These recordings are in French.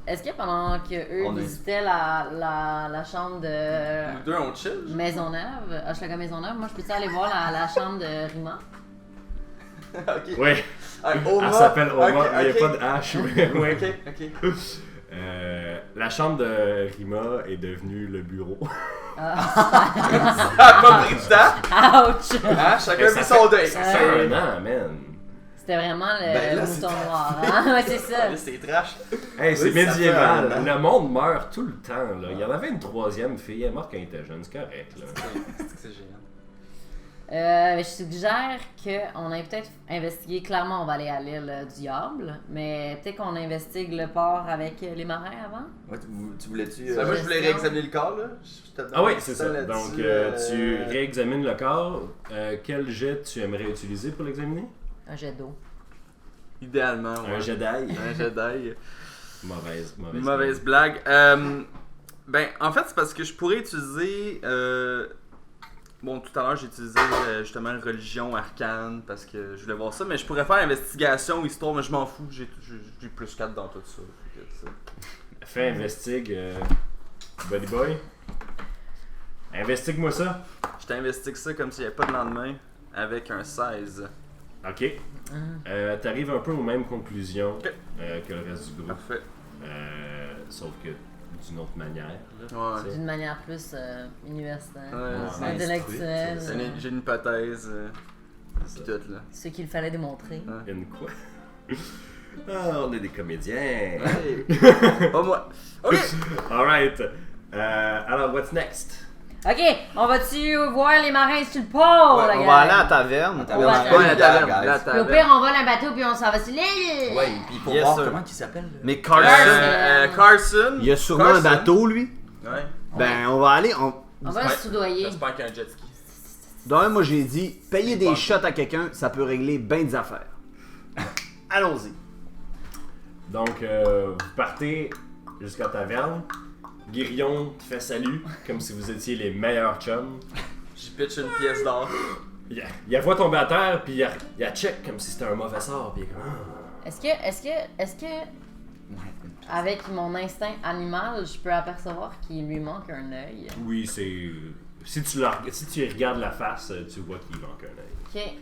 Est-ce que pendant qu'eux visitaient la chambre de... Nous deux, on chill. Maisonneuve, Hochelaga Maisonneuve, moi je peux-tu aller voir la chambre de Rima? Ok. Oui. Oma. Elle s'appelle Oma, Ok, mais il n'y a ok. pas de H. Mais oui. Ok. La chambre de Rima est devenue le bureau. Ça a pas pris de temps. Ouch! Hein? Chacun vit son deuil. Ça fait un an, man. C'était vraiment le Ben là, mouton noir, hein? Ouais, c'est ça. Là, c'est trash. Hey, c'est Oui, ça médiéval. fait un an. Le monde meurt tout le temps. Là. Il y en avait une troisième fille, elle est morte quand elle était jeune, c'est correct. Là. C'est génial. Je suggère qu'on ait peut-être investigué. Clairement, on va aller à l'île du Diable, mais peut-être qu'on investigue le port avec les marins avant. Ouais, tu voulais-tu. Moi, je voulais réexaminer le corps, là. Ah oui, c'est ça. là-dessus, Donc, tu réexamines le corps. Quel jet tu aimerais utiliser pour l'examiner? Un jet d'eau. Idéalement, ouais. Un jet d'ail. Un Jedi. Mauvaise blague. Ben, en fait, c'est parce que je pourrais utiliser. Bon, tout à l'heure, j'ai utilisé justement religion, arcane, parce que je voulais voir ça, mais je pourrais faire investigation, histoire, mais je m'en fous, j'ai plus 4 dans tout ça. Fais investigue, Buddy Boy. Investigue-moi ça. Je t'investigue ça comme s'il n'y avait pas de lendemain, avec un 16. Ok. T'arrives un peu aux mêmes conclusions que le reste du groupe. Parfait. Sauf que d'une autre manière. Là, Ouais. tu sais. D'une manière plus universitaire, Ouais, intellectuelle. J'ai une hypothèse, pis tout, là. Ce qu'il fallait démontrer. Une quoi? Ah, on est des comédiens. Hey. Oh, moi. Ok! Alright. Alors, what's next? Ok, on va-tu voir les marins sur le pôle, la On gang? va aller à la taverne. On va à la Ouais, la taverne. guys. La Puis au taverne. pire, on vole un bateau puis on s'en va sur l'île. Ouais, puis pour Yes, voir sir. comment il s'appelle. Mais Carson. Carson. Il y a sûrement Carson. un bateau, lui. Ouais. Ben, on va aller. On va Ouais. le soudoyer. J'espère qu'il y a un jet ski. D'un, moi j'ai dit, payer des shots à quelqu'un, ça peut régler bien des affaires. Allons-y. Donc, vous partez jusqu'à la taverne. Guirion te fait salut, comme si vous étiez les meilleurs chums. J'y pitch une pièce d'or. Il la voit tomber à terre, puis il la check comme si c'était un mauvais sort, puis il est comme... Ah. Est-ce que, avec mon instinct animal, je peux apercevoir qu'il lui manque un œil? Oui, c'est... Si tu regardes la face, tu vois qu'il manque un œil.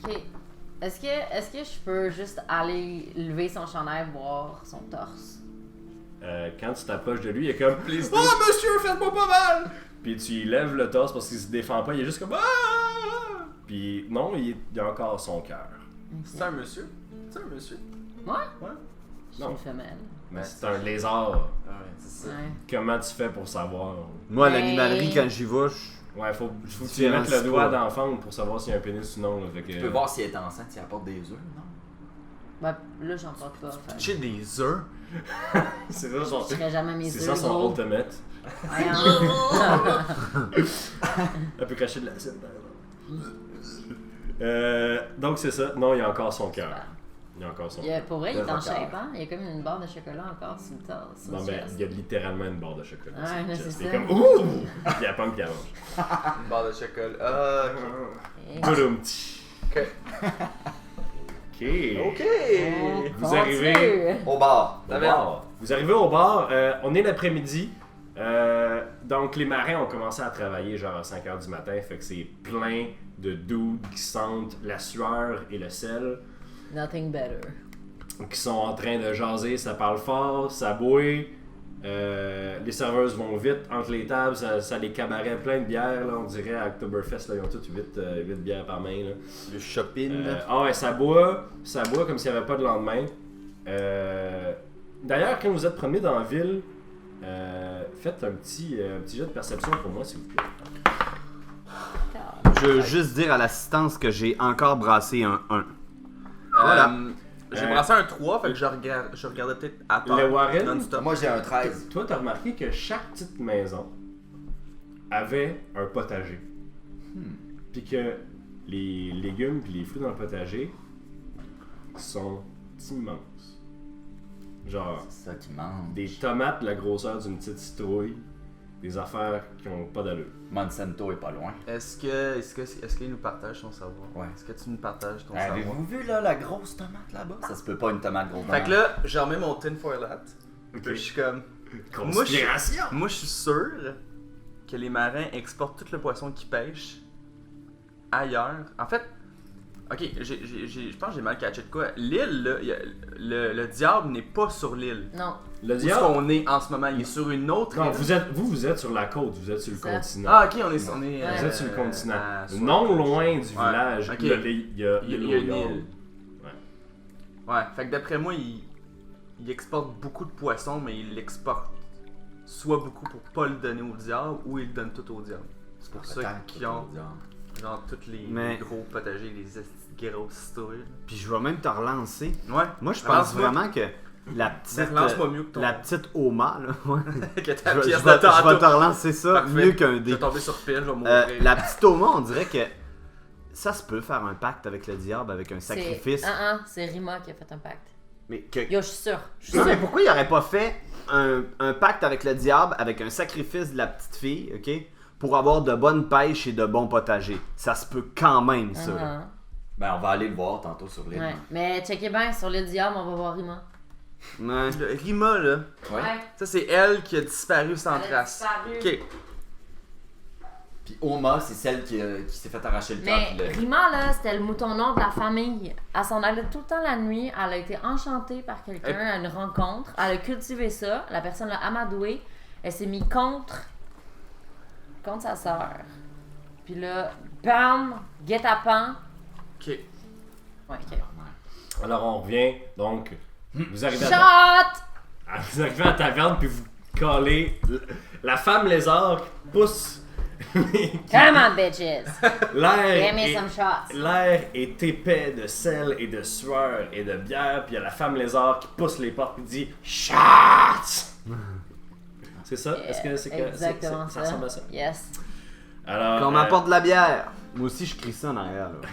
Ok. Est-ce que je peux juste aller lever son chandail, voir son torse? Quand tu t'approches de lui, il est comme... Please « Oh, monsieur, faites-moi pas mal! » Puis tu lèves le torse parce qu'il se défend pas, il est juste comme... Ah! Puis non, il a encore son cœur. C'est un monsieur? C'est un monsieur? Moi? Ouais. Je suis Non. une femelle. Mais c'est un lézard. Ah ouais, c'est ça. Ouais. Comment tu fais pour savoir? Moi, à Mais- l'animalerie, quand j'y vais, je... Ouais, faut que tu Tu mettes le lances doigt pas. dans la fente pour savoir s'il y a un pénis ou non. Là, fait que... Tu peux voir si elle est enceinte, si elle apporte des œufs, non? Ben, là, j'en porte pas. Fait. J'ai des œufs. C'est ça son, Je ferais jamais mes c'est œufs. ça son gros. ultimate. Voyons. Elle peut cracher de l'acide. Donc c'est ça. Non, il y a encore son cœur. Il y a encore son cœur. Pour vrai, il est en D'accord. shape, hein? Il y a comme une barre de chocolat encore sur le torse. sur Non, le ben, chest. il y a littéralement une barre de chocolat. Ouais, sur le là, chest. c'est Il est ça. comme ouh! Puis elle pomme puis elle mange. Une barre de chocolat. Ah, Et- Toudoum. ok. Ok. Ok! Vous Mon arrivez. Dieu! Au bar. Au bar. Vous arrivez au bar, on est l'après-midi. Donc les marins ont commencé à travailler genre à 5h du matin, fait que c'est plein de dudes qui sentent la sueur et le sel, Nothing better. qui sont en train de jaser, ça parle fort, ça bouille. Les serveuses vont vite entre les tables, ça les cabarets plein de bières, là, on dirait à Oktoberfest, là, ils ont toutes 8 bières par main. Là. Le shopping. Ah ouais, ça boit comme s'il n'y avait pas de lendemain. D'ailleurs, quand vous êtes promené dans la ville, faites un petit jet de perception pour moi, s'il vous plaît. Je veux juste dire à l'assistance que j'ai encore brassé un 1. Voilà. J'ai brassé un 3, fait que je regardais peut-être à terre. Le Warren, non-stop. Moi, j'ai un 13. toi, t'as remarqué que chaque petite maison avait un potager. Puis que les légumes puis les fruits dans le potager sont immenses. Genre, C'est ça qui manque. des tomates de la grosseur d'une petite citrouille, des affaires qui ont pas d'allure. Monsanto est pas loin. Est-ce qu'il nous partage son savoir? Ouais. Est-ce que tu nous partages ton savoir? Avez-vous vu là la grosse tomate là-bas? Ça se peut pas une tomate grosse Fait que là, je remets mon tinfoil hat. Ok. Puis je suis comme. Conspiration! Moi, je suis sûr que les marins exportent tout le poisson qu'ils pêchent ailleurs. En fait, ok, je pense que j'ai mal catché de quoi. L'île, là, le diable n'est pas sur l'île. Non. Le Où est-ce diable... qu'on est en ce moment? Il est sur une autre Non, île. vous êtes sur la côte, vous êtes sur le Ça. continent. Ah, ok, on est. Vous êtes sur le continent. soit- Non loin du Ouais, village, ok. il y a Il y a une l'île. île. Ouais, fait que d'après moi, il exporte beaucoup de poissons, mais il l'exporte soit beaucoup pour pas le donner au diable, ou il le donne tout au diable. C'est pour ça qu'ils ont genre tous les Mais- gros potagers, les esti grosses histoires. Puis je vais même te relancer. Ouais. Moi, je pense Relance-moi. vraiment que la petite, Relance-moi mieux que ton. la petite Oma, là, ouais. que ta je, vais- pièce je vais- de tantôt. je vais te relancer ça Parfait. mieux qu'un Je dé. vais tomber sur pile, je vais mourir. La petite Oma, on dirait que ça se peut faire un pacte avec le diable, avec un sacrifice. C'est Rima qui a fait un pacte. Mais que... Yo, je suis sûre. Je suis Non, mais sûre. pourquoi il aurait pas fait un pacte avec le diable, avec un sacrifice de la petite fille, ok? Pour avoir de bonnes pêches et de bons potagers. Ça se peut quand même, ça. là. Ben, on va aller le voir tantôt sur l'île. Ouais. Mais checkez bien, sur l'île Diable, on va voir Rima. Ouais. Le Rima, là, Ouais. ça c'est elle qui a disparu sans Elle a trace. disparu. Ok. Puis Oma, c'est celle qui s'est fait arracher le Mais cœur. Rima, là, c'était le mouton noir de la famille. Elle s'en allait tout le temps la nuit. Elle a été enchantée par quelqu'un à une rencontre. Elle a cultivé ça. La personne l'a amadouée. Elle s'est mise contre sa sœur. Puis là, bam, guet-apens. Ok. Ouais, ok. Alors on revient, donc vous arrivez Shot! vous arrivez à la taverne puis vous collez la femme lézard qui pousse Come on, bitches! Give l'air me est, some shots. l'air est épais de sel et de sueur et de bière puis il y a la femme lézard qui pousse les portes et dit shots. C'est ça? Est-ce que c'est que Exactement ça ressemble à ça? Yes. Alors Qu'on m'apporte de la bière. Moi aussi, je crie ça en arrière, là.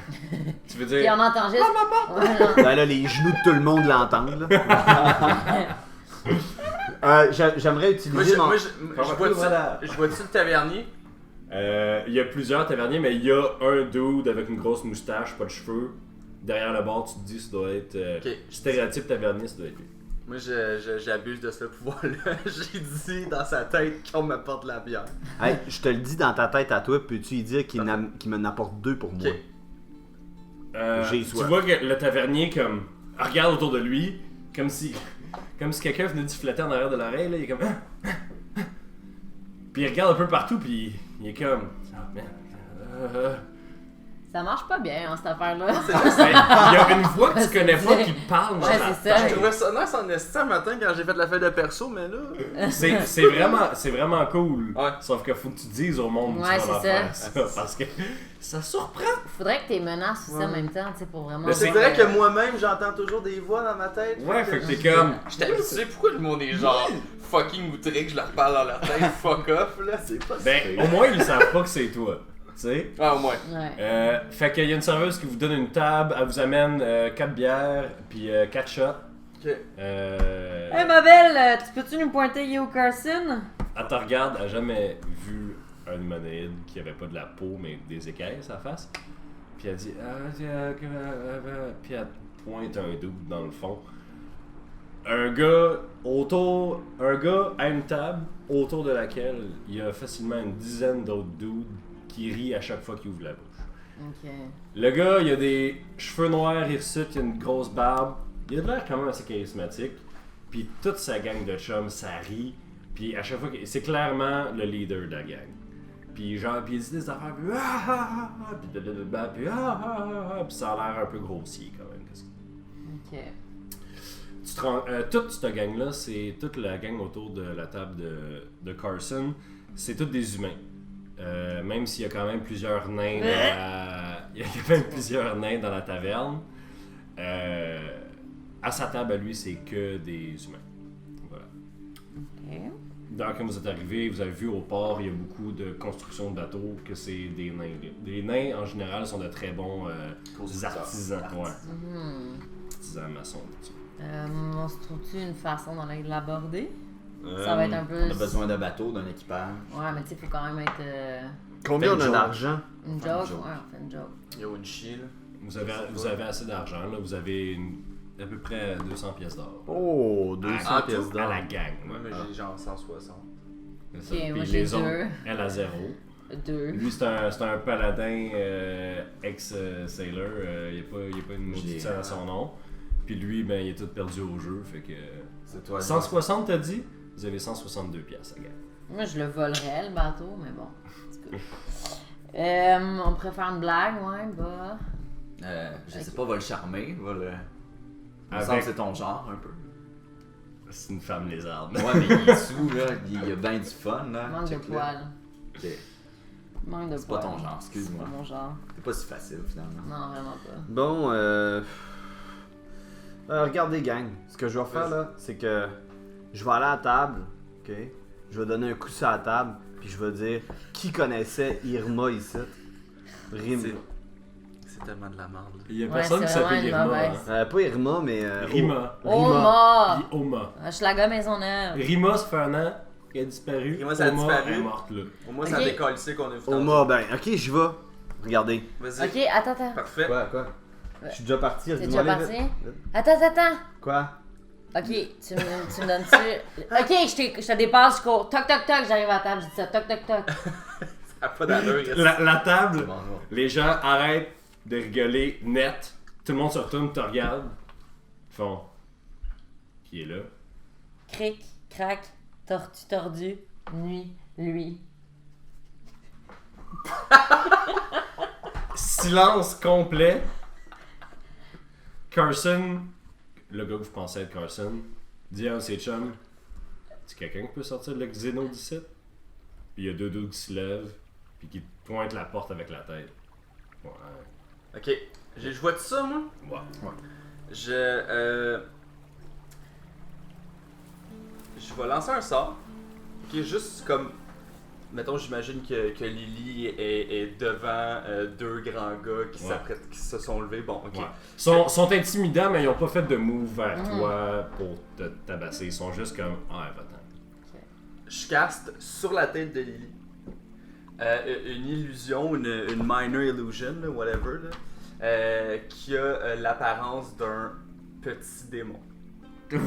tu veux Puis dire on entend juste. Ouais, non. Ben là, les genoux de tout le monde l'entendent, là. J'aimerais utiliser mon... Je vois-tu le tavernier? il y a plusieurs taverniers, mais il y a un dude avec une grosse moustache, pas de cheveux. Derrière le bar, tu te dis, ça doit être. Ok. Stéréotype tavernier, ça doit être lui. Moi, j'abuse de ce pouvoir-là. J'ai dit dans sa tête qu'on m'apporte de la bière. Hey, je te le dis dans ta tête à toi, peux-tu y dire qu'il m'en apporte 2 pour moi? Ok. J'ai Tu soif. vois que le tavernier, comme, regarde autour de lui, comme si quelqu'un venait de flatter en arrière de l'oreille, là, il est comme. Puis il regarde un peu partout, puis il est comme. Ah, man. Ça marche pas bien, hein, cette affaire-là. Il y a une voix que tu connais pas qui parle dans Ouais, ta c'est ça. Je trouvais ça nice en estime matin quand j'ai fait la fête de perso, mais là. C'est vraiment cool. Ouais. Sauf qu'il faut que tu dises au monde Ouais, tu vas en c'est faire ça. Parce que ça surprend. Faudrait que t'es menaces aussi en même temps, tu sais, pour vraiment. Mais c'est vrai que moi-même, j'entends toujours des voix dans ma tête. Ouais, fait que t'es comme. J'étais habitué, pourquoi le monde est genre fucking outré que je leur parle dans leur tête, fuck off là, c'est pas Ben, au moins ils savent pas que c'est toi. Tu sais? Ah, au moins. Ouais. Fait qu'il y a une serveuse qui vous donne une table, elle vous amène 4 bières, puis 4 shots. Ok. Hey ma belle, tu peux-tu nous pointer Yo Carson? Elle te regarde, elle a jamais vu un humanoïde qui avait pas de la peau mais des écailles à sa face. Puis elle dit puis elle pointe un doute dans le fond. Un gars à une table autour de laquelle il y a facilement une dizaine d'autres dudes qui rient à chaque fois qu'il ouvre la bouche. Ok. Le gars, il a des cheveux noirs hirsutes, il a une grosse barbe. Il a de l'air quand même assez charismatique. Puis toute sa gang de chums, ça rit. Puis à chaque fois, c'est clairement le leader de la gang. Puis genre, puis il dit des affaires, puis ah ah ah ah, puis blablabla, puis ah ah ah, puis ça a l'air un peu grossier quand même. Ok. Tu te rends, toute cette gang-là, c'est toute la gang autour de la table de Carson, c'est tous des humains. Même s'il y a quand même plusieurs nains dans la... Il y a quand même plusieurs nains dans la taverne. À sa table à lui, c'est que des humains. Voilà. Ok. Donc, quand vous êtes arrivé, vous avez vu au port, il y a beaucoup de construction de bateaux, que c'est des nains. Les nains, en général, sont de très bons artisans. Ouais. Mhm. Artisans maçons. Tout ça. On se trouve-tu une façon dans l'aborder? Ça va être un peu. On a besoin d'un bateau, d'un équipage. Ouais, mais tu sais, faut quand même être. Combien on a d'argent? Une Faire une joke? joke. Ouais, on fait une joke. Yo, une chie, là. Vous avez assez d'argent, là. Vous avez à peu près 200 pièces d'or. Oh, 200 Ah, pièces À d'or. la gang. Moi, mais Ah, j'ai genre 160. c'est ça. Ok, Puis moi, j'ai les autres, deux. elle a 0. 2. Lui, c'est un paladin ex-sailor. Il n'y a pas une maudite scène à son nom. Puis lui, ben, il est tout perdu au jeu. Fait que. C'est toi. 160, t'as dit? Vous avez 162 pièces, la gang. Moi, je le volerais, le bateau, mais bon. C'est cool. On préfère une blague, ouais, bah. Je sais pas, va le charmer, va le. Il me Avec- semble que c'est ton genre un peu. C'est une femme lézarde. Ouais, mais il est sous, là. Il a bien du fun, là. Manque de Check-le. poils. Ok. Manque de C'est pas poils. ton genre, excuse-moi. C'est pas mon genre. C'est pas si facile, finalement. Non, vraiment pas. Bon, regardez, gang. Ce que je vais faire, là, c'est que je vais aller à la table, ok? Je vais donner un coup sur la table, puis je vais dire qui connaissait Irma ici. C'est tellement de la merde, là. Il y a Ouais, personne qui c'est s'appelle vraiment une Irma. mauvaise. Hein. Pas Irma, mais. Rima. Oma! Puis Oma. Schlager Maisonneuve. Rima, ça fait un an qu'elle a disparu. Rima, ça a Oma disparu. est morte là. Au moins, ça Ok. décolle ici qu'on a vu. Oma, ben, ok, j'y vais. Regardez. Vas-y. Ok, attends. Parfait. Quoi? Je suis déjà parti. T'es dis-moi déjà les parti? vite. Attends. Quoi? Ok, tu me donnes-tu. Ok, je te dépasse, je cours. Toc, j'arrive à la table, je dis ça. Toc. Ça a pas d'allure. La table, Bon, bon. les gens arrêtent de rigoler net. Tout le monde se retourne, te regarde. Ils font. Qui est là? Cric, crac, tordu, nuit, lui. Silence complet. Carson, le gars que vous pensez être Carson, dit à un de ses chums, c'est quelqu'un qui peut sortir le xéno d'ici? Puis il y a deux dudes qui se lèvent, puis qui pointent la porte avec la tête. Ouais. Ok. Je vois tout ça, moi? Ouais. Je vais lancer un sort. Ok, juste comme. Mettons, j'imagine que Lily est devant deux grands gars qui Ouais. s'apprêtent, qui se sont levés. Bon, ok. Ouais. Sont intimidants, mais ils n'ont pas fait de move vers Mhm. toi pour te tabasser. Ils sont juste comme, ah, va-t'en. Je caste sur la tête de Lily une illusion, une minor illusion, là, whatever, là, qui a l'apparence d'un petit démon. De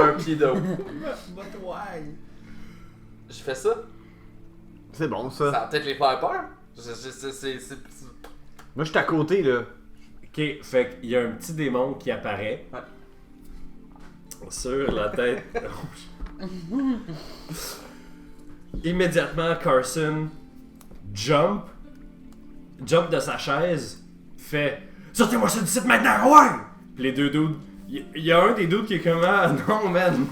un pied de haut. But why? Je fais ça. C'est bon, Ça ça. va peut-être les faire peur. Moi, je suis à côté, là. Ok, fait qu'il y a un petit démon qui apparaît sur la tête. Immédiatement, Carson jump de sa chaise, fait sortez-moi ça d'ici maintenant, ouais! Puis les deux dudes, il y a un des dudes qui est comme ah non man,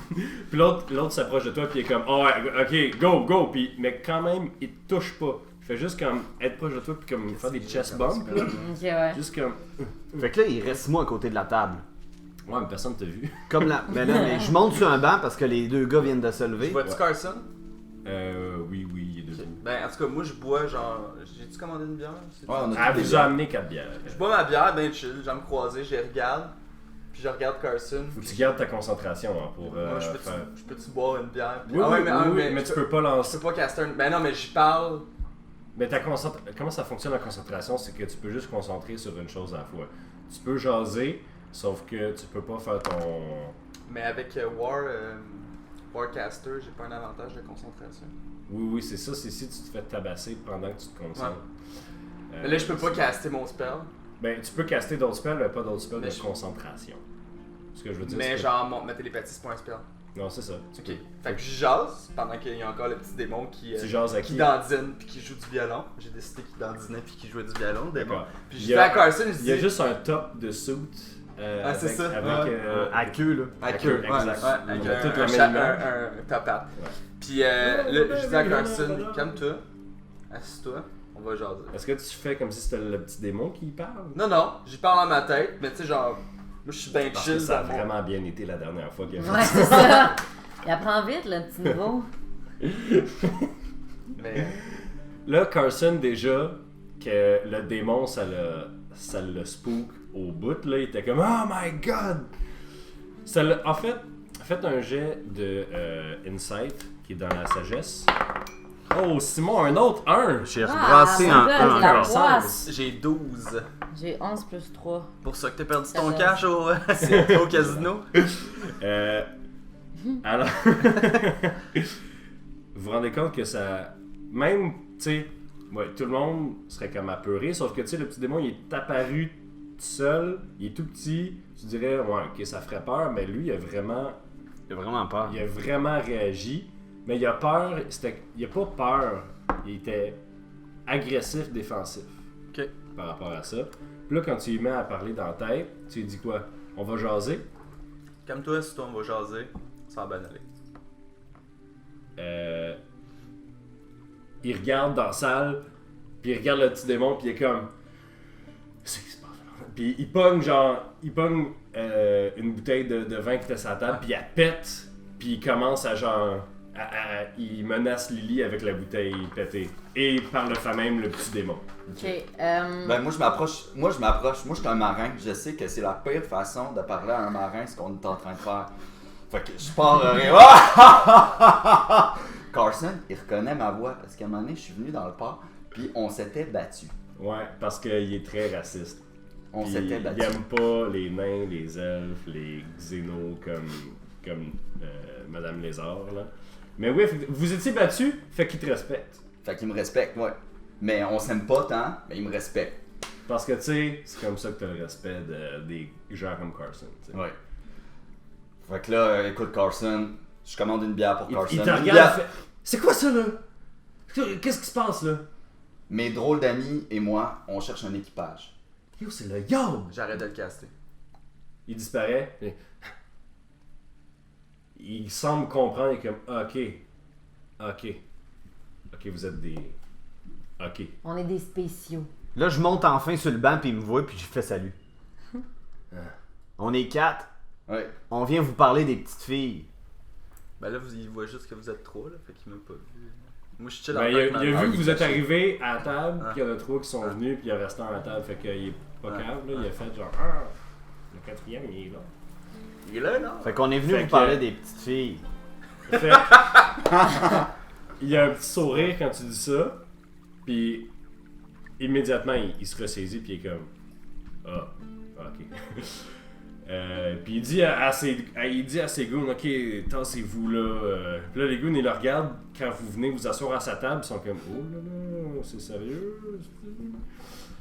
puis l'autre s'approche de toi puis il est comme oh ouais, ok go, puis mais quand même il te touche pas, il fait juste comme être proche de toi puis comme faire des chest bumps, là. Ok, ouais. Juste comme Fait que là, il reste moi à côté de la table. ouais mais personne t'a vu. Comme la. Mais je monte sur un banc parce que les deux gars viennent de se lever. Vois-tu Carson? Oui il est debout. Ben, en tout cas, moi, je bois genre. J'ai-tu commandé une bière? Ouais, on a Elle tous vous des a amené 4 bières. Je bois ma bière, ben chill, jambes croisées, je les regarde. Puis je regarde Carson. Faut que tu gardes ta concentration hein, pour Moi, faire. je peux-tu boire une bière? Puis- Oui, ah ouais, oui, mais je tu peux pas lancer. Je peux pas caster un. Ben non, mais j'y parle. Mais comment ça fonctionne la concentration, c'est que tu peux juste concentrer sur une chose à la fois. Tu peux jaser, sauf que tu peux pas faire ton... Mais avec Warcaster, j'ai pas un avantage de concentration. Oui, c'est ça, c'est si tu te fais tabasser pendant que tu te concentres. Mais là, je peux pas caster mon spell. Ben, tu peux caster d'autres spells, mais pas d'autres spells Mais de je- concentration. Ce que je veux dire, Mais c'est que- genre, ma télépathie, c'est pas un spell. Non, c'est ça. Ok. Fait que je jase pendant qu'il y a encore le petit démon qui Tu jases à qui qui? dandine puis qui joue du violon. J'ai décidé qu'il dandinait puis qu'il jouait du violon, le démon. D'accord. Puis Il je y dis a- à Carson, je dis. Il y a juste un top de suit. Ah, c'est ça. Avec, À queue, là. À à queue, queue, ouais, exact. ouais, avec Il y a un, tout le un, même un top hat. Ouais. Puis là, je dis à Carson, calme-toi, assis-toi, on va jaser. Est-ce que tu fais comme si c'était le petit démon qui parle? Non, j'y parle dans ma tête, mais tu sais, genre, moi je suis bien Parce que chill. ça a dans mon- vraiment bien été la dernière fois qu'il a fait Ouais, ça. c'est ça. Il apprend vite, le petit niveau. Mais Là, Carson, déjà, que le démon, ça le spook au bout, là, il était comme « Oh my god! » En fait, faites un jet de Insight qui est dans la sagesse. Oh, Simon, un autre 1! J'ai rebrassé mon un gars, 1. de la Connaissance. poisse. J'ai 12. J'ai 11 plus 3. Pour ça que t'as perdu ton Ça va. cash au casino. Alors, vous vous rendez compte que ça... Même, tu sais, ouais, tout le monde serait comme apeuré, sauf que, tu sais, le petit démon, il est apparu tout seul, il est tout petit, tu dirais, ouais, ok, ça ferait peur, mais lui, il a vraiment peur. réagi, mais il a peur, il a pas peur, il était agressif, défensif. Ok. Par rapport à ça. Puis là, quand tu lui mets à parler dans la tête, tu lui dis quoi? On va jaser? Comme toi, si toi on va jaser, ça va bien aller. Il regarde dans la salle, puis il regarde le petit démon, puis il est comme... Qu'est-ce qui se passe là? Puis il pogne une bouteille de vin qui était sur la table, puis elle pète, puis il commence à il menace Lily avec la bouteille pétée. Et par le fait même, le petit démon. Ok. Ben moi je m'approche. Moi je suis un marin. Je sais que c'est la pire façon de parler à un marin, ce qu'on est en train de faire. Fait que je pars Carson, il reconnaît ma voix parce qu'à un moment donné, je suis venu dans le port, puis on s'était battu. Ouais, parce qu'il est très raciste. On Puis s'était il battu. aime pas les nains, les elfes, les xénos comme Madame Lézard, là. Mais oui, vous étiez battus, fait qu'il te respecte. Fait qu'il me respecte, ouais. Mais on s'aime pas tant, mais il me respecte. Parce que, tu sais, c'est comme ça que t'as le respect des gens comme Carson, tu sais. Ouais. Fait que là, écoute Carson, je commande une bière pour Carson. Il te Une regarde bière. et fait... C'est quoi ça, là? Qu'est-ce qui se passe, là? Mes drôles d'amis et moi, on cherche un équipage. Yo, c'est le yo! J'arrête de le caster. Il disparaît. Et... Il semble comprendre, il est comme, ok, vous êtes des... Ok. On est des spéciaux. Là, je monte enfin sur le banc, puis il me voit, puis je fais salut. On est 4. Ouais. On vient vous parler des petites filles. Ben là, il voit juste que vous êtes 3, là, fait qu'il m'a pas vu. Moi, je suis chill Ben, en il tant a que ma- vu que il vous êtes caché. arrivé à la table, Ah. puis il y en a 3 qui sont Ah. venus, puis il est resté à la table, fait qu'il est pas Ah. câble, là. Il a fait genre, le 4e, il est là. Il est là, non? Fait qu'on est venu Fait vous que- parler des petites filles. Fait il y a un petit sourire quand tu dis ça, puis immédiatement il se ressaisit, puis il est comme ok. Puis il dit à ses goons, ok, tassez-vous là. Puis là, les goons ils le regardent quand vous venez vous asseoir à sa table, ils sont comme, oh là là, c'est sérieux?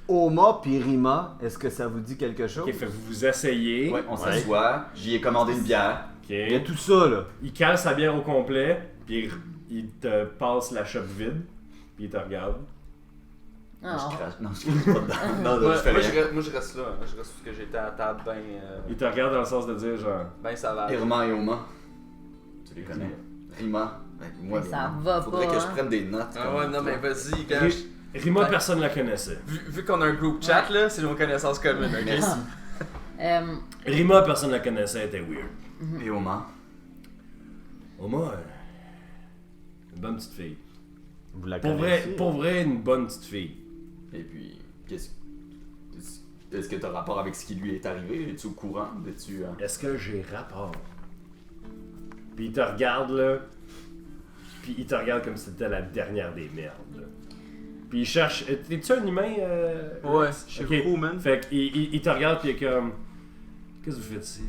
Oma puis Rima, est-ce que ça vous dit quelque chose? Ok, fait que vous vous asseyez. Ouais, on s'assoit, j'y ai commandé une bière. Ok. Il y a tout ça, là. Il cale sa bière au complet, puis il te passe la chope vide, puis il te regarde. Ah. Je crache. Non, je crache pas dedans. Non, Moi, je fais rien. moi, je reste là. Je reste parce que j'étais à la table Il te regarde dans le sens de dire genre, ben ça va. Irma et Oma. Tu les connais. Rima. Ben, moi, Mais ça Rima. va Faudrait pas, que je hein. prenne des notes. Ah comme ouais, non, toi. mais vas-y, quand Rima, Ouais. personne la connaissait. vu qu'on a un groupe chat, là, c'est nos connaissances communes, ok? Merci. Rima, personne la connaissait, elle était weird. Et Oma. Oma, une bonne petite fille. Vous la Pour connaissez? vrai, une bonne petite fille. Et puis, est-ce que t'as rapport avec ce qui lui est arrivé? Es-tu au courant? Es-tu. Est-ce que j'ai rapport? Puis il te regarde là, puis il te regarde comme si c'était la dernière des merdes. Là. Puis il cherche. T'es-tu un humain? Ouais, Rex? je suis Ok. Crewman. Fait qu'il te regarde puis il est comme. Qu'est-ce que vous faites ici?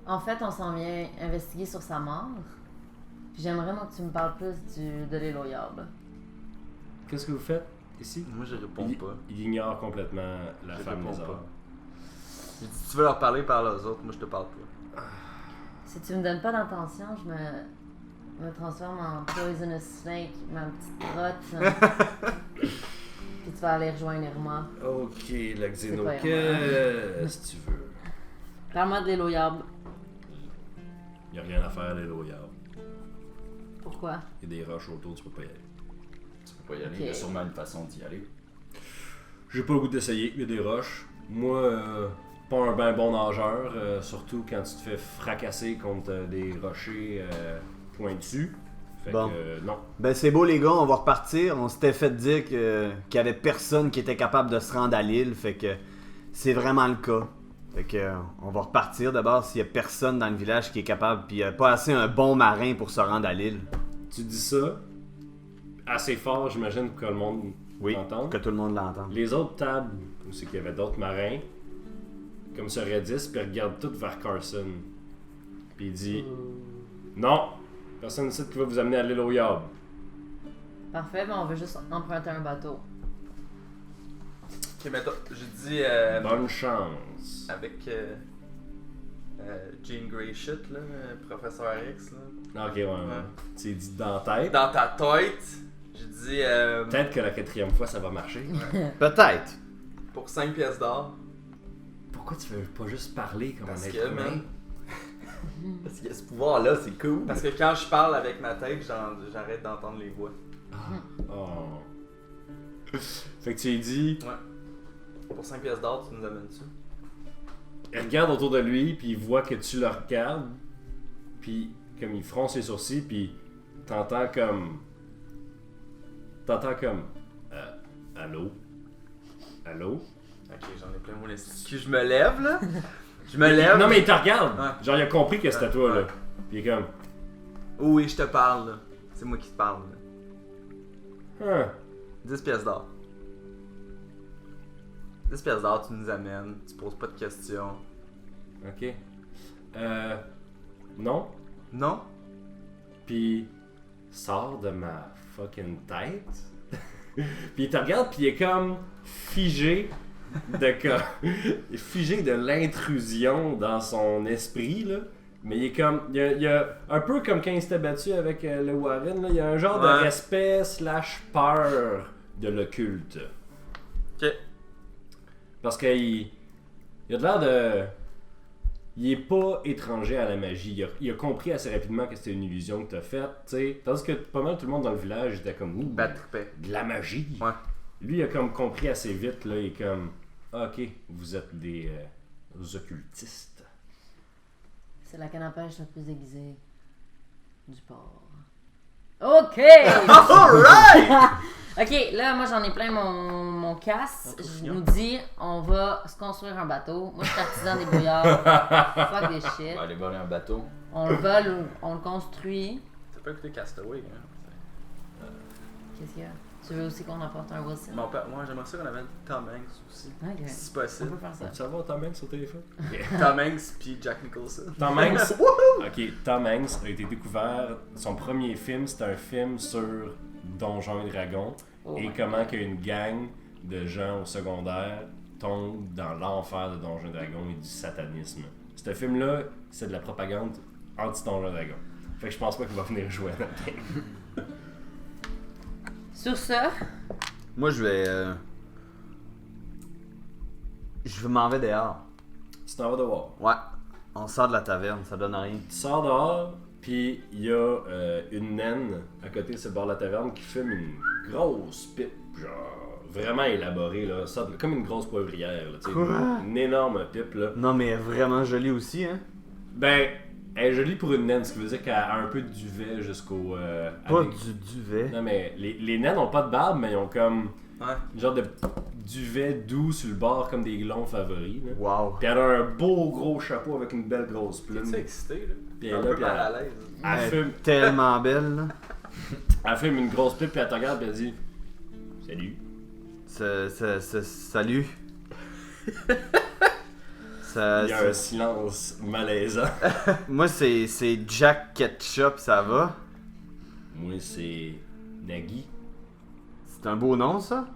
En fait, on s'en vient investiguer sur sa mort. Puis j'aimerais moi que tu me parles plus de l'île aux Yards. Qu'est-ce que vous faites ici? Moi, je réponds pas. Il ignore complètement la Je femme réponds lézard. pas. J'ai dit, si tu veux leur parler, parle aux autres. Moi, je te parle pas. Si tu me donnes pas d'attention, je me transforme en Poisonous Snake, ma petite grotte. Puis tu vas aller rejoindre Irma. Ok, la Xeno, pas qu'est-ce que tu veux? Parle-moi de l'île aux Yards. Y'a rien à faire, les loyards. Pourquoi? Y'a des roches autour, tu peux pas y aller. Tu peux pas y aller. Ok. Il y a sûrement une façon d'y aller. J'ai pas le goût d'essayer, il y a des roches. Moi, pas un ben bon nageur, surtout quand tu te fais fracasser contre des rochers pointus. Fait Bon. que non. Ben c'est beau les gars, on va repartir. On s'était fait dire qu'il y avait personne qui était capable de se rendre à l'île, fait que c'est vraiment le cas. Fait que on va repartir d'abord s'il y a personne dans le village qui est capable, puis il y a pas assez un bon marin pour se rendre à l'île. Tu dis ça assez fort, j'imagine, pour que le monde Oui, l'entende. que tout le monde l'entende. Les autres tables, où c'est qu'il y avait d'autres marins, comme se raidissent, puis regardent tout vers Carson. Puis il dit non, personne ici qui va vous amener à l'île au Yab. Parfait, mais on veut juste emprunter un bateau. Ok, mais j'ai dit Bonne chance. avec Jean Grey shit, là, professeur X. Là. Ok, ouais. Tu dit dans la tête. Dans ta tête, j'ai dit Peut-être que la 4e fois ça va marcher. Peut-être. pour 5 pièces d'or. Pourquoi tu veux pas juste parler comme Parce un que, être humain? man, Parce qu'il y a ce pouvoir-là, c'est cool. Parce que quand je parle avec ma tête, j'arrête d'entendre les voix. Oh. Fait que tu lui dis, Pour 5 pièces d'or, tu nous amènes ça. il regarde autour de lui, puis il voit que tu le regardes, puis comme il fronce les sourcils, puis t'entends comme. Allô? Allô? Ok, j'en ai plein mon esti. Je me lève, là. Je me lève. Non, mais il te regarde! Ouais. Genre, il a compris que c'était toi, là. Ouais. Puis il est comme. Oui, je te parle, là. C'est moi qui te parle, là. 10 pièces d'or. 10 pièces d'or, tu nous amènes. Tu poses pas de questions. Ok. Non. Non? Puis sort de ma fucking tête. Puis il te regarde, puis il est comme figé figé de l'intrusion dans son esprit, là. Mais il est comme. Il y a un peu comme quand il s'était battu avec le Warren, là. Il y a un genre de respect / peur de l'occulte. Ok. Parce qu'il a de l'air de. Il est pas étranger à la magie. Il a compris assez rapidement que c'était une illusion que t'as faite, tu sais. Tandis que pas mal tout le monde dans le village était comme ouh, Battrippé. de la magie. Ouais. Lui, il a comme compris assez vite, là. Il est comme ah, ok, vous êtes des occultistes. C'est la canne à pêche la plus aiguisée du port. OK! Alright! OK, là, moi, j'en ai plein mon casse. Je nous dis, on va se construire un bateau. Moi, je suis artisan des brouillards. Fuck des shit. On va aller voler un bateau. On le vole ou on le construit. T'as pas écouté Castaway, hein? Qu'est-ce qu'il y a? Tu veux aussi qu'on apporte un Wilson? Moi, j'aimerais ça qu'on amène Tom Hanks aussi. OK. Si On possible. peut faire ça. Tu vas Tom Hanks au téléphone? Tom Hanks puis Jack Nicholson. Tom Hanks. Ok, Tom Hanks a été découvert. Son premier film, c'était un film sur Donjons et Dragons et comment qu'une gang de gens au secondaire tombe dans l'enfer de Donjons et Dragons et du satanisme. Ce film-là, c'est de la propagande anti-Donjons et Dragons. Fait que je pense pas qu'il va venir jouer à notre game. Sur ça, Moi, je vais. Je m'en vais dehors. Tu t'en vas dehors. Ouais. On sort de la taverne, ça donne rien. Tu sors dehors, puis il y a une naine à côté sur le bord de la taverne qui fume une grosse pipe, genre vraiment élaborée, là, ça, comme une grosse poivrière, là, tu sais, Quoi? une énorme pipe, là. Non, mais elle est vraiment jolie aussi, hein. Ben, elle est jolie pour une naine, ce qui veut dire qu'elle a un peu de duvet jusqu'au... Pas avec- du duvet. Non, mais les naines ont pas de barbe, mais ils ont comme Ouais. une genre de duvet doux sur le bord, comme des glons favoris, là. Wow. Puis elle a un beau gros chapeau avec une belle grosse plume. T'es excité, là? Puis Un elle est là, peu puis mal elle- à l'aise. Elle Elle fume, est tellement belle, là. elle fume une grosse pipe, puis elle te regarde, puis elle dit salut. Salut. Ça, Il y a un silence malaisant. Moi, c'est Jack Ketchup, ça va? Moi, c'est Nagui. C'est un beau nom, ça?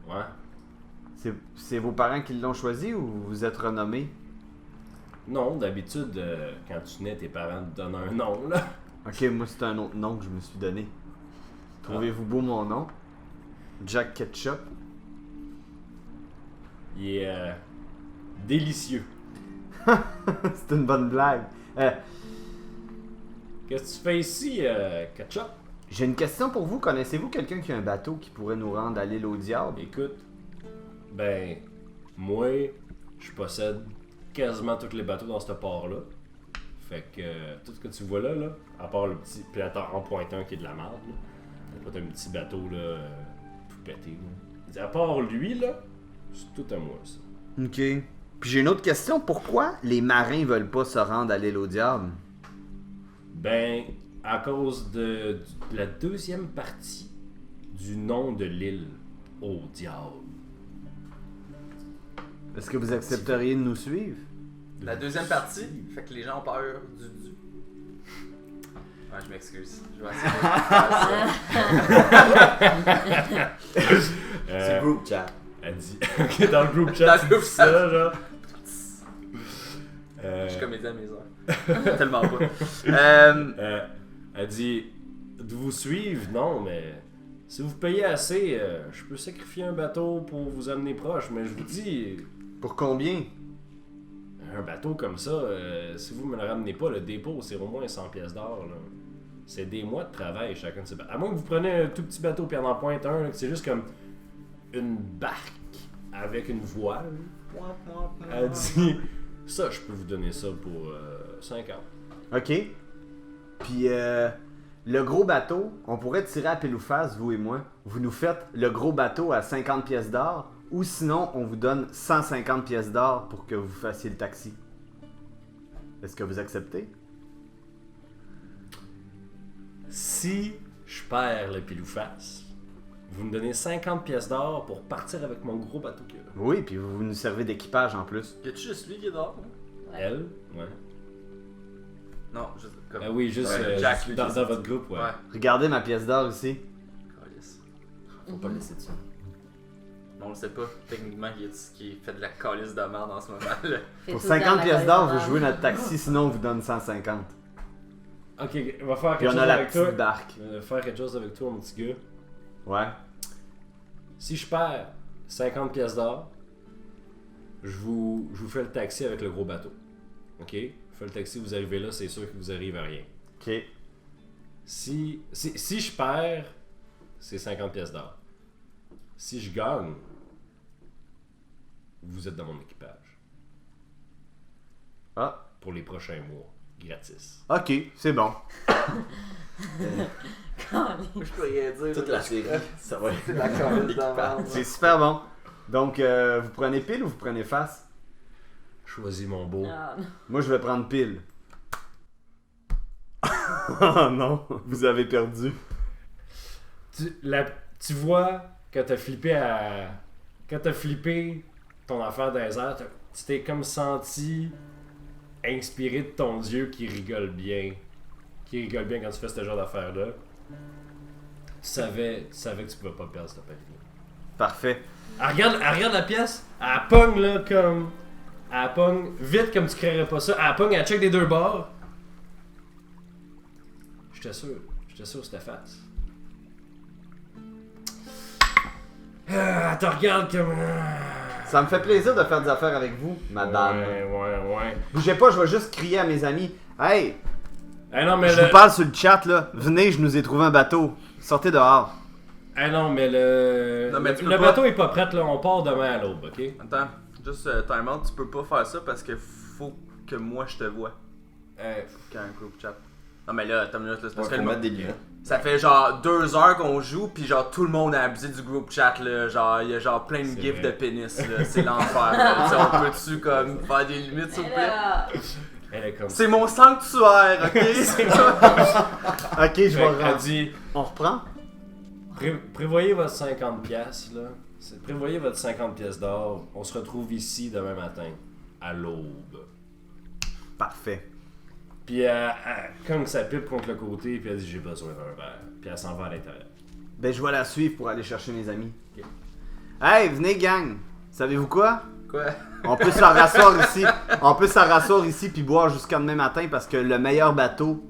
Ouais. C'est vos parents qui l'ont choisi ou vous êtes renommé? Non, d'habitude, quand tu nais, tes parents te donnent un nom, là. Ok, moi, c'est un autre nom que je me suis donné. Trouvez-vous beau mon nom? Jack Ketchup? Il est délicieux. C'est une bonne blague. Qu'est-ce que tu fais ici, Ketchup? J'ai une question pour vous. Connaissez-vous quelqu'un qui a un bateau qui pourrait nous rendre à l'île au diable? Écoute, ben, moi, je possède quasiment tous les bateaux dans ce port-là. Fait que tout ce que tu vois là, à part le petit. Puis attends, en pointant qui est de la merde, là. T'as pas un petit bateau, là, tout pété, là. À part lui, là, c'est tout à moi, ça. Ok. Puis j'ai une autre question. Pourquoi les marins veulent pas se rendre à l'île au diable? Ben, à cause de la deuxième partie du nom de l'île au diable. Est-ce que vous accepteriez de nous suivre? La deuxième partie, fait que les gens ont peur du. Ouais, je m'excuse. Je vais essayer de faire ça. C'est group chat. Elle dit. Ok, dans le group chat, Dans le tu group dis ça, chat. genre. Je suis comédien à mes heures. Tellement pas. Elle dit de vous suivre, non, mais si vous payez assez, je peux sacrifier un bateau pour vous amener proche, mais je vous dis, Pour combien? un bateau comme ça, si vous me le ramenez pas, le dépôt, c'est au moins 100 pièces d'or. Là. C'est des mois de travail chacun de ces bateaux. À moins que vous preniez un tout petit bateau puis en pointe un, là, que c'est juste comme une barque avec une voile. Elle dit, ça, je peux vous donner ça pour 50. OK. Puis le gros bateau, on pourrait tirer à pile ou face, vous et moi. Vous nous faites le gros bateau à 50 pièces d'or, ou sinon, on vous donne 150 pièces d'or pour que vous fassiez le taxi. Est-ce que vous acceptez? Si je perds le pile ou face, vous me donnez 50 pièces d'or pour partir avec mon gros bateau qu'il y a là. Oui, puis vous nous servez d'équipage en plus. Y a-tu juste lui qui est dehors? Elle? Ouais. Non, juste comme. Oui, juste Ouais, Jack, juste lui, dans qui est votre groupe, ouais. Regardez ma pièce d'or ici. Calice. Faut pas le laisser dessus. On le sait pas, techniquement, qui fait de la calice de merde en ce moment. Là. Pour 50 pièces d'or, vous jouez notre taxi, sinon on vous donne 150. Ok, on va faire Puis quelque on chose a la avec toi. petite barque. On va faire quelque chose avec toi, mon petit gars. Ouais. Si je perds 50 pièces d'or, je vous fais le taxi avec le gros bateau. Ok? Je fais le taxi, vous arrivez là, c'est sûr que vous arrivez à rien. OK. Si je perds, c'est 50 pièces d'or. Si je gagne, vous êtes dans mon équipage. Ah. Pour les prochains mois. Gratis. OK, c'est bon. Je peux rien dire. Toute la série, ça va être la calice de merde. C'est super bon. Donc, vous prenez pile ou vous prenez face? Choisis mon beau. Ah, non. Moi, je vais prendre pile. Oh non, vous avez perdu. Tu vois, quand t'as flippé ton affaire dans les airs, tu t'es comme senti inspiré de ton dieu qui rigole bien. Qui rigole bien quand tu fais ce genre d'affaires-là. Tu savais que tu pouvais pas perdre cette pari. Parfait. Elle regarde la pièce, elle pogne là comme. Elle pogne vite comme tu créerais pas ça. Elle pogne, elle check des deux bords. J'étais sûr que c'était face. Elle te regarde comme. Ça me fait plaisir de faire des affaires avec vous, madame. Ouais. Bougez pas, je vais juste crier à mes amis. Hey, Eh non, mais je vous parle sur le chat là. Venez, je nous ai trouvé un bateau. Sortez dehors. Eh non, mais le. Non, mais tu le peux pas- bateau est pas prêt là, on part demain à l'aube, ok? Attends, juste time out, tu peux pas faire ça parce que faut que moi je te vois quand un group chat. Non mais là, attends une minute, là, c'est parce que faut le mettre des lunettes. ça fait genre 2 heures qu'on joue pis genre tout le monde a abusé du group chat là, genre il y a genre plein de C'est gifs vrai. de pénis là, c'est l'enfer là. Tu sais, on peut-tu comme faire des limites s'il vous plaît? Là, Elle est comme. C'est mon sanctuaire, ok? Ok, je vais Elle rentrer. dit. On reprend? Prévoyez votre 50 pièces là. Prévoyez votre 50 pièces d'or. On se retrouve ici demain matin, à l'aube. Parfait. Puis comme ça pipe contre le côté, puis elle dit j'ai besoin d'un verre. Puis elle s'en va à l'intérieur. Ben, je vais la suivre pour aller chercher mes amis. Ok. Hey, venez, gang. Savez-vous quoi? Quoi? On peut s'en rasseoir ici. On peut s'en rasseoir ici puis boire jusqu'à demain matin parce que le meilleur bateau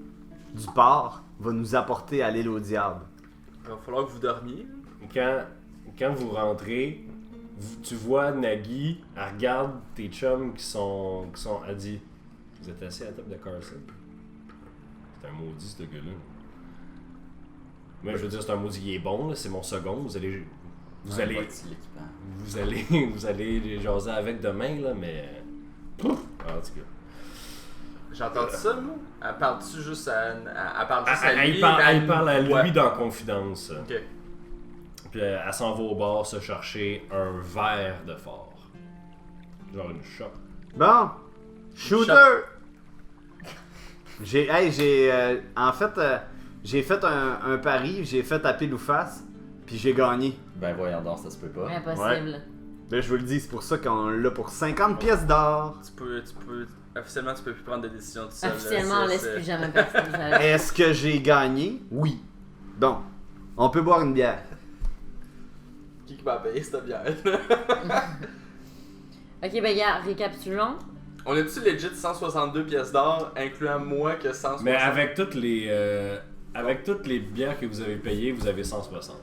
du port va nous apporter à l'île au diable. Il va falloir que vous dormiez. Quand vous rentrez, tu vois Nagui, elle regarde tes chums qui sont. Elle dit vous êtes assis à la table de Carson. C'est un maudit ce gars-là. Mais je veux dire, c'est un maudit, il est bon, là, c'est mon second. Vous allez Pas de l'équipement. vous allez les jaser avec demain, là, mais. En tout cas. J'ai entendu ça, moi? Elle parle-tu juste à, elle parle juste à Elle lui? parle à lui Ouais. dans confidence. Ok. Puis elle s'en va au bar se chercher un verre de fort. Genre une shot. Bon, shooter! En fait, j'ai fait un pari, j'ai fait à pile ou face, puis j'ai gagné. Ben voyons donc, ça se peut pas. Impossible. Ben, je vous le dis, c'est pour ça qu'on l'a pour 50 pièces d'or. Officiellement, tu peux plus prendre de décision tout seul. Officiellement, on laisse plus jamais personne. Est-ce que j'ai gagné? Oui. Donc, on peut boire une bière. Qui va payer cette bière? Ok, ben, gars, récapitulons. On est-tu legit 162 pièces d'or, incluant moi que 160? Mais avec toutes les bières que vous avez payées, vous avez 160.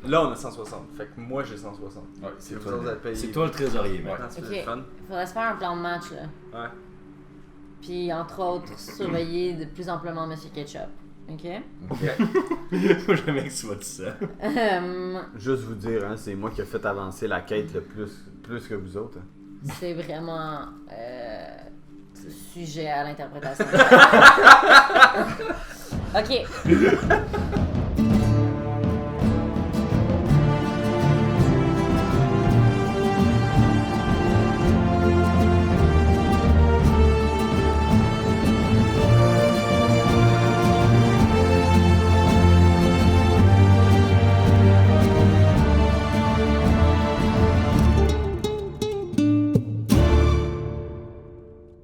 Là, on a 160. Fait que moi, j'ai 160. Ouais, C'est c'est vous toi. autres, vous êtes payés. C'est toi le trésorier, mec. Ouais, c'est Ok. le fun. Faudrait se faire un plan de match, là. Ouais. Puis, entre autres, surveiller de plus amplement Monsieur Ketchup. Ok? Moi, j'aime bien que tu vas tout ça. Juste vous dire, hein, c'est moi qui ai fait avancer la quête le plus que vous autres. hein. C'est vraiment sujet à l'interprétation. Ok.